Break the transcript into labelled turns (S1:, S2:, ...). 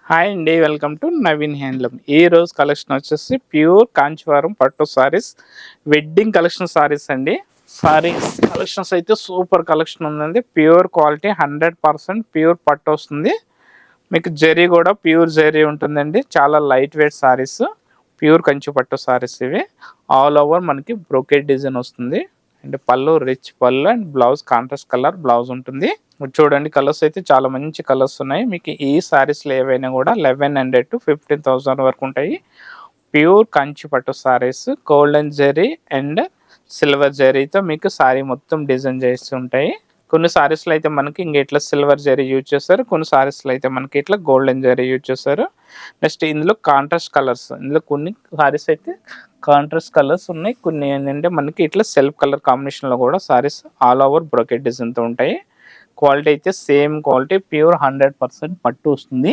S1: Hi అండి, welcome to Naveen handloom. ఈ రోజు కలెక్షన్ వచ్చేసి ప్యూర్ కాంచీవరం పట్టు సారీస్, వెడ్డింగ్ కలెక్షన్ సారీస్ అండి. సారీస్ కలెక్షన్స్ అయితే సూపర్ కలెక్షన్ ఉందండి. ప్యూర్ క్వాలిటీ 100% ప్యూర్ పట్టు వస్తుంది. మీకు జరీ కూడా ప్యూర్ జరీ ఉంటుందండి. చాలా light weight saris, pure Kanchi పట్టు సారీస్ ఇవి. ఆల్ ఓవర్ మనకి బ్రోకెట్ డిజైన్ వస్తుంది. అండ్ పళ్ళు రిచ్ పళ్ళు and blouse contrast colour blouse ఉంటుంది. చూడండి కలర్స్ అయితే చాలా మంచి కలర్స్ ఉన్నాయి. మీకు ఈ సారీస్లో ఏవైనా కూడా 1100 to 15,000 వరకు ఉంటాయి. ప్యూర్ కంచి పట్టు saris, golden zari and silver జరీతో మీకు సారీ మొత్తం డిజైన్ చేసి ఉంటాయి. కొన్ని సారీస్లో అయితే మనకి ఇంక ఇట్లా సిల్వర్ జరీ యూజ్ చేస్తారు, కొన్ని సారీస్లో అయితే మనకి ఇట్లా గోల్డెన్ జరీ యూజ్ చేస్తారు. నెక్స్ట్ ఇందులో కాంట్రాస్ట్ కలర్స్, ఇందులో కొన్ని సారీస్ అయితే కాంట్రాస్ట్ కలర్స్ ఉన్నాయి, కొన్ని ఏంటంటే మనకి ఇట్లా సెల్ఫ్ కలర్ కాంబినేషన్లో కూడా సారీస్ ఆల్ ఓవర్ బ్రోకెట్ డిజైన్తో ఉంటాయి. క్వాలిటీ అయితే సేమ్ క్వాలిటీ, ప్యూర్ 100% పట్టు వస్తుంది.